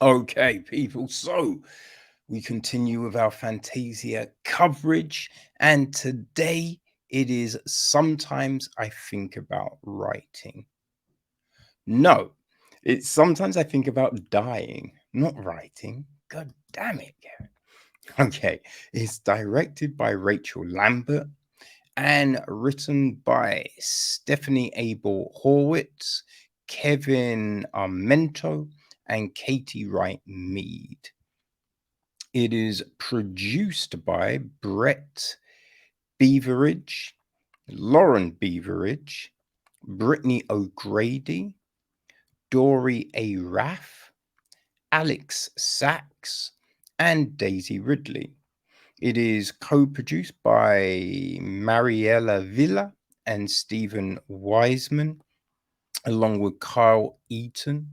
Okay, people. So we continue with our Fantasia coverage, and today it is sometimes I think about writing. No, it's sometimes I think about dying, not writing. God damn it, Kevin. Okay, it's directed by Rachel Lambert and written by Stefanie Abel Horowitz, Kevin Armento, and Katy Wright-Mead. It is produced by Brett Beveridge, Lauren Beveridge, Brittany O'Grady, Dory A. Raff, Alex Sachs, and Daisy Ridley. It is co-produced by Mariella Villa and Stephen Wiseman, along with Kyle Eaton.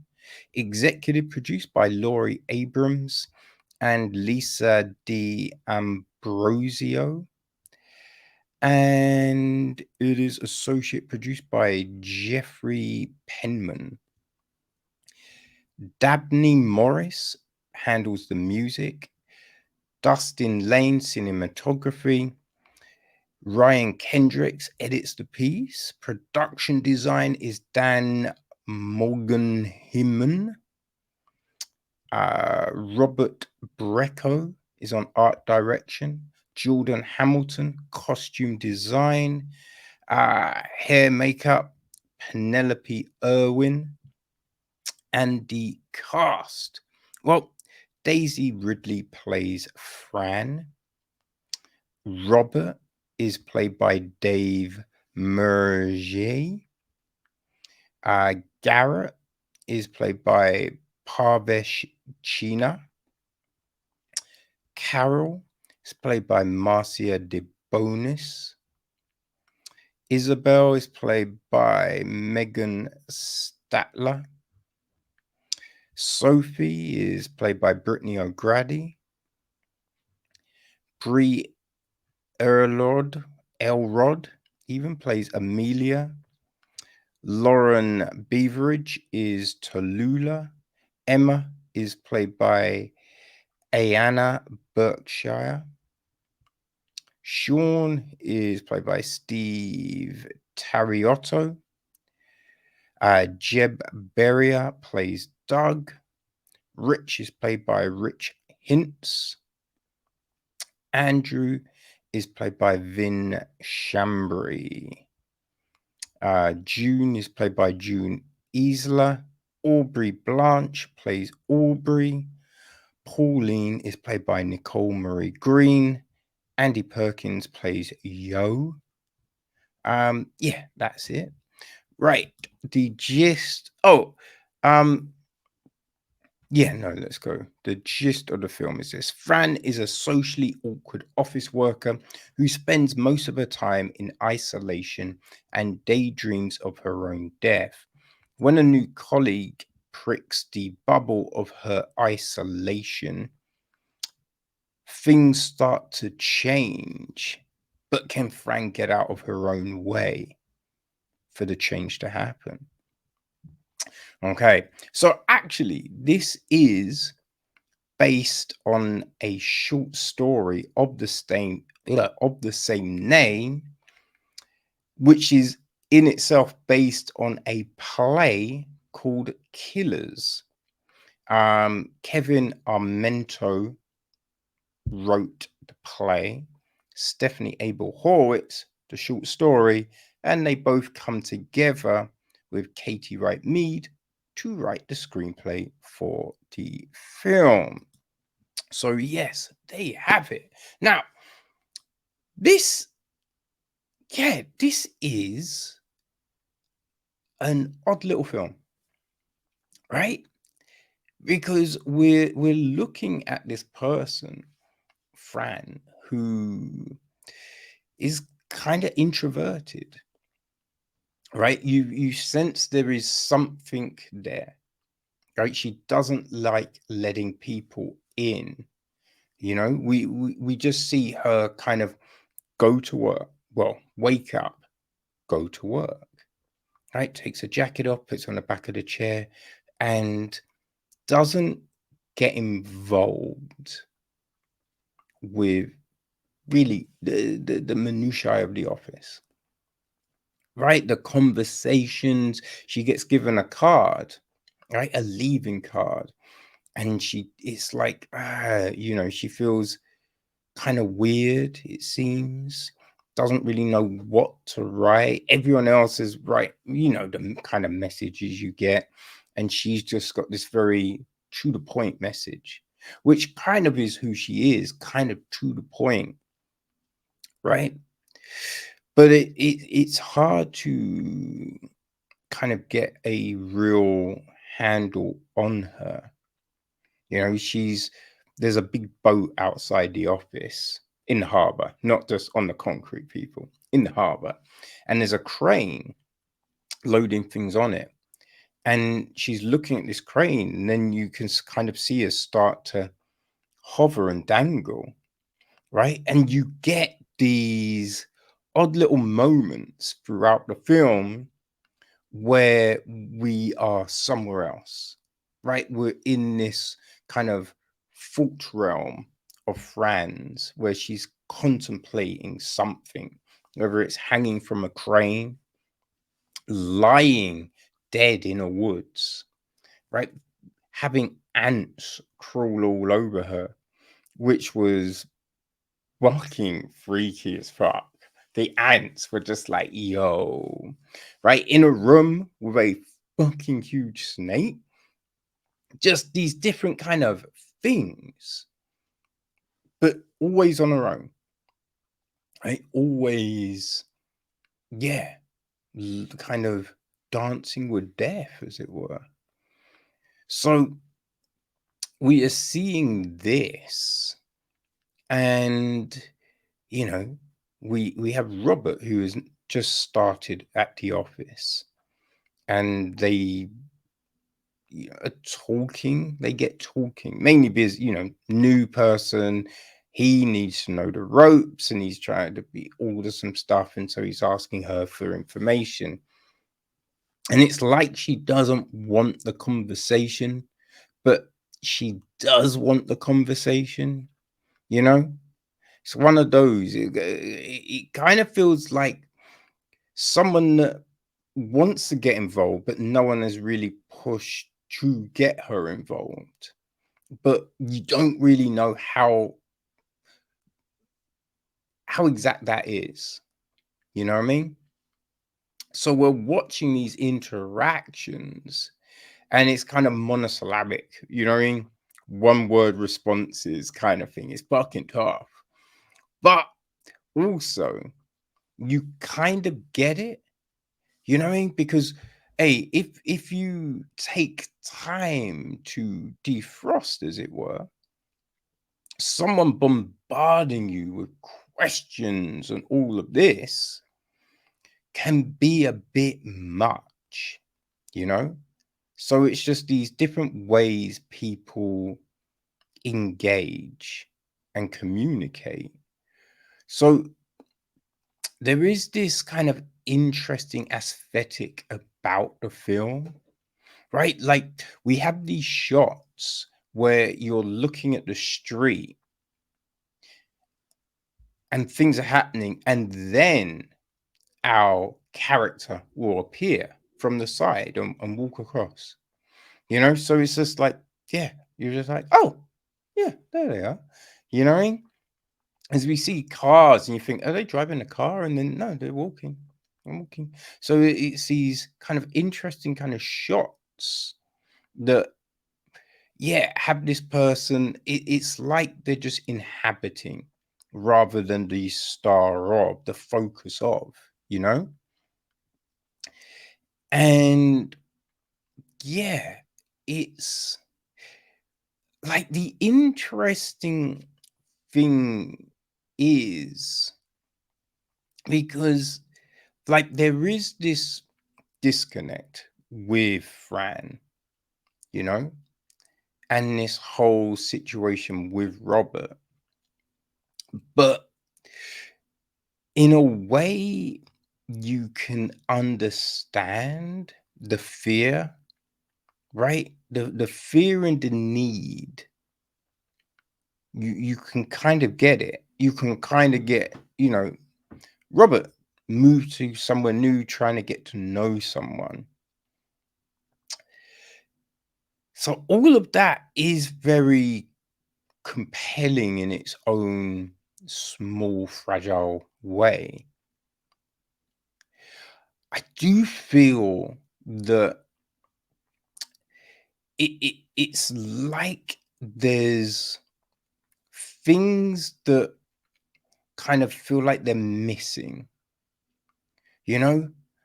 Executive produced by Laurie Abrams and Lisa D. Ambrosio. And it is associate produced by Jeffrey Penman. Dabney Morris handles the music. Dustin Lane, cinematography. Ryan Kendricks edits the piece. Production design is Dan Morgan-Himan. Robert Brecco is on art direction. Jordan Hamilton, costume design. Hair makeup, Penelope Irwin. And the cast. Well, Daisy Ridley plays Fran. Robert is played by Dave Mergier. Garrett is played by Parvesh China. Carol is played by Marcia de Bonis. Isabel is played by Megan Statler. Sophie is played by Brittany O'Grady. Brie Elrod even plays Amelia. Lauren Beveridge is Tallulah. Emma is played by Ayanna Berkshire. Sean is played by Steve Tariotto. Jeb Beria plays Doug. Rich is played by Rich Hintz. Andrew is played by Vin Chambry. June is played by June Isla. Aubrey Blanche plays Aubrey. Pauline is played by Nicole Marie Green. Andy Perkins plays Yo. Yeah, that's it. Right. The gist. Let's go. The gist of the film is this. Fran is a socially awkward office worker who spends most of her time in isolation and daydreams of her own death. When a new colleague pricks the bubble of her isolation, things start to change. But can Fran get out of her own way for the change to happen? Okay, so actually, this is based on a short story of the same name, which is in itself based on a play called Killers. Kevin Armento wrote the play, Stefanie Abel Horowitz the short story, and they both come together with Katy Wright-Mead to write the screenplay for the film. So yes, there you have it. Now, this is an odd little film, right? Because we're looking at this person, Fran, who is kind of introverted, right? You sense there is something there, right? She doesn't like letting people in. You know, we just see her kind of go to work. Well, wake up, go to work, right? Takes a jacket off, puts it on the back of the chair, and doesn't get involved with really the minutiae of the office, right? The conversations. She gets given a card, right? A leaving card. And it's like, she feels kind of weird, it seems. Doesn't really know what to write. Everyone else is right, the kind of messages you get. And she's just got this very to the point message, which kind of is who she is, kind of to the point, right? But it's hard to kind of get a real handle on her. There's a big boat outside the office in the harbor, not just on the concrete, people, in the harbor. And there's a crane loading things on it. And she's looking at this crane, and then you can kind of see her start to hover and dangle, right? And you get these odd little moments throughout the film where we are somewhere else, right? We're in this kind of thought realm of Fran's where she's contemplating something, whether it's hanging from a crane, lying dead in a woods, right? Having ants crawl all over her, which was fucking freaky as fuck. The ants were just like, yo, right? In a room with a fucking huge snake. Just these different kind of things, but always on her own, right? Always, yeah, kind of dancing with death, as it were. So we are seeing this, and we have Robert, who has just started at the office, and they are talking. They get talking mainly because new person. He needs to know the ropes, and he's trying to order some stuff, and so he's asking her for information. And it's like she doesn't want the conversation, but she does want the conversation. It's one of those. It kind of feels like someone that wants to get involved, but no one has really pushed to get her involved. But you don't really know how exact that is. You know what I mean? So we're watching these interactions, and it's kind of monosyllabic. You know what I mean? One word responses kind of thing. It's fucking tough. But also, you kind of get it. You know what I mean? Because hey, if you take time to defrost, as it were, someone bombarding you with questions and all of this can be a bit much, you know? So it's just these different ways people engage and communicate. So there is this kind of interesting aesthetic about the film, right? Like we have these shots where you're looking at the street and things are happening, and then our character will appear from the side and walk across. So it's just like, yeah, you're just like, oh, yeah, there they are. You know what I mean? As we see cars and you think, are they driving a car? And then no, they're walking. I'm walking. So it's these kind of interesting kind of shots that, yeah, have this person. It's like they're just inhabiting rather than the star of, the focus of, you know? And yeah, it's like the interesting thing is because like there is this disconnect with Fran, you know, and this whole situation with Robert. But in a way, you can understand the fear, right? The fear and the need you can kind of get it. You can kind of get, Robert moved to somewhere new, trying to get to know someone. So all of that is very compelling in its own small, fragile way. I do feel that it's like there's things that kind of feel like they're missing,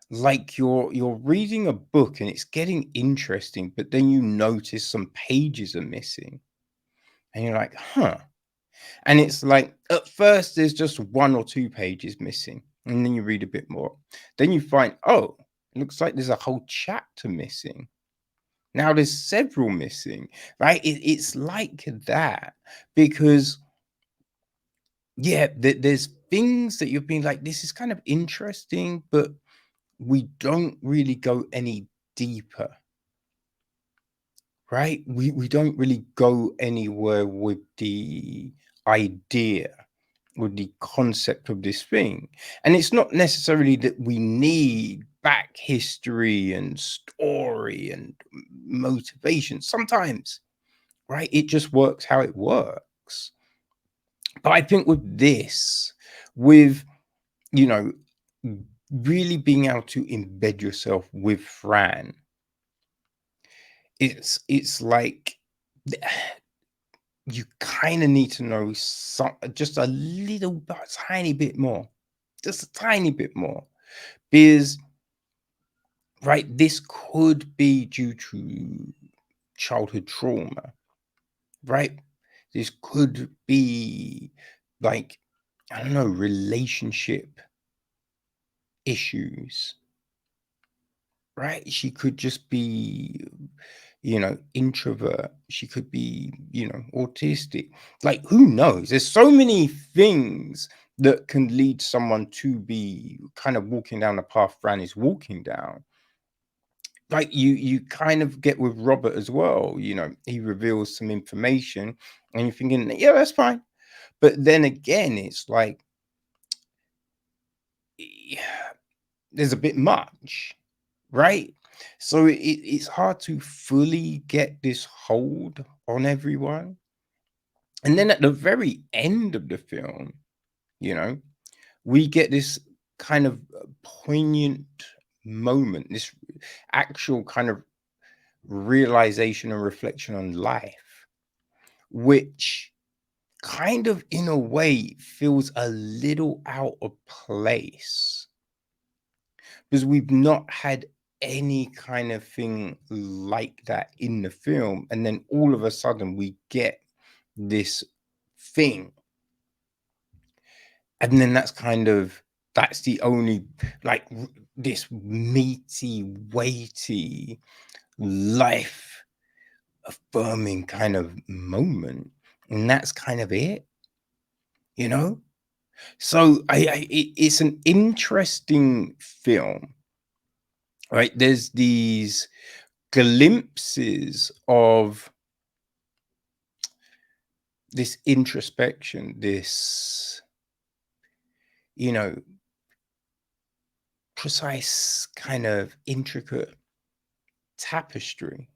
like you're reading a book and it's getting interesting, but then you notice some pages are missing and you're like, huh. And it's like at first there's just 1 or 2 pages missing, and then you read a bit more, then you find, oh, it looks like there's a whole chapter missing. Now there's several missing, right? It's like that because, yeah, there's things that you've been like, this is kind of interesting, but we don't really go any deeper, right? We don't really go anywhere with the idea, with the concept of this thing. And it's not necessarily that we need back history and story and motivation. Sometimes, right, it just works how it works. But I think with this, with, you know, really being able to embed yourself with Fran, it's like you kind of need to know just a little tiny bit more, just a tiny bit more, because, right, this could be due to childhood trauma, right? This could be like, I don't know, relationship issues, right? She could just be, introvert. She could be, autistic. Like, who knows? There's so many things that can lead someone to be kind of walking down the path Fran is walking down. Like you kind of get with Robert as well. He reveals some information, and you're thinking, yeah, that's fine. But then again, it's like, there's a bit much, right? So it's hard to fully get this hold on everyone. And then at the very end of the film, you know, we get this kind of poignant moment, this actual kind of realization and reflection on life, which kind of in a way feels a little out of place because we've not had any kind of thing like that in the film, and then all of a sudden we get this thing, and then that's the only, like, this meaty, weighty, life affirming kind of moment, and that's kind of it, you know so it's an interesting film, right? There's these glimpses of this introspection, this, you know, precise kind of intricate tapestry.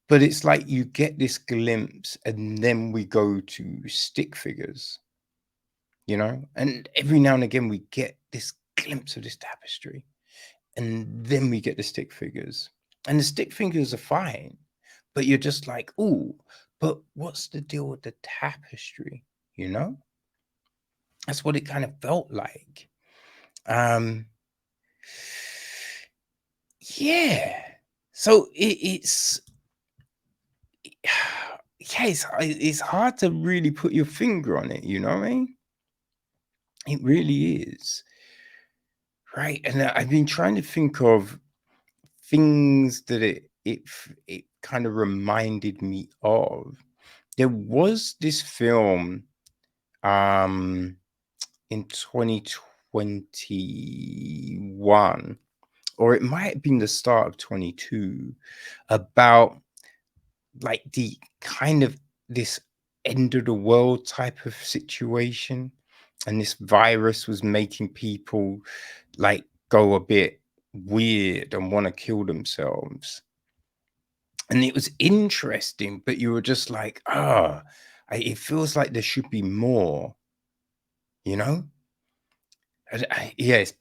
But it's like you get this glimpse and then we go to stick figures, and every now and again we get this glimpse of this tapestry and then we get the stick figures. And the stick figures are fine, but you're just like, oh, but what's the deal with the tapestry? You know? That's what it kind of felt like. Um, yeah. So yeah, it's hard to really put your finger on it, you know what I mean? It really is. Right. And I've been trying to think of things that it kind of reminded me of. There was this film in 2021, or it might have been the start of 22, about like the kind of this end of the world type of situation, and this virus was making people like go a bit weird and want to kill themselves. And it was interesting, but you were just like, it feels like there should be more, you know? Yes,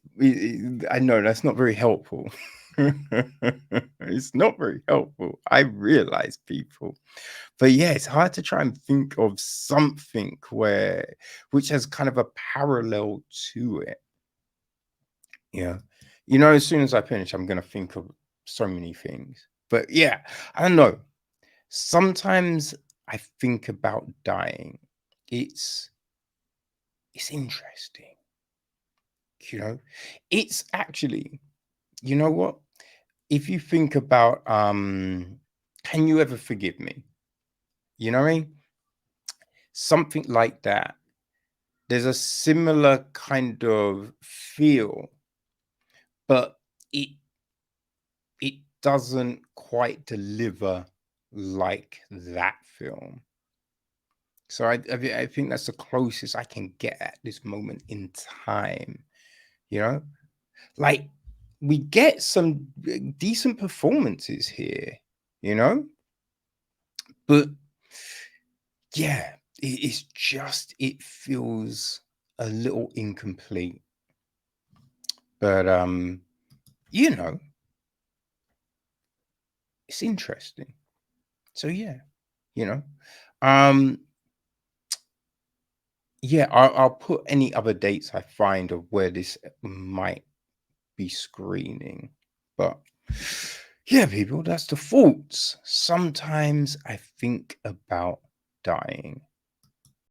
I know that's not very helpful. It's not very helpful. I realize, people. But yeah, it's hard to try and think of something which has kind of a parallel to it. Yeah. As soon as I finish, I'm gonna think of so many things. But yeah, I don't know. Sometimes I think about dying. It's interesting. It's actually, you know what? If you think about can you ever forgive me? You know what I mean? Something like that. There's a similar kind of feel, but it doesn't quite deliver like that film. So I think that's the closest I can get at this moment in time. Like, we get some decent performances here, you know, but yeah, it feels a little incomplete. But you know, it's interesting. So yeah, you know, um, yeah, I'll put any other dates I find of where this might be screening. But yeah, people, that's the thoughts. Sometimes I think about dying.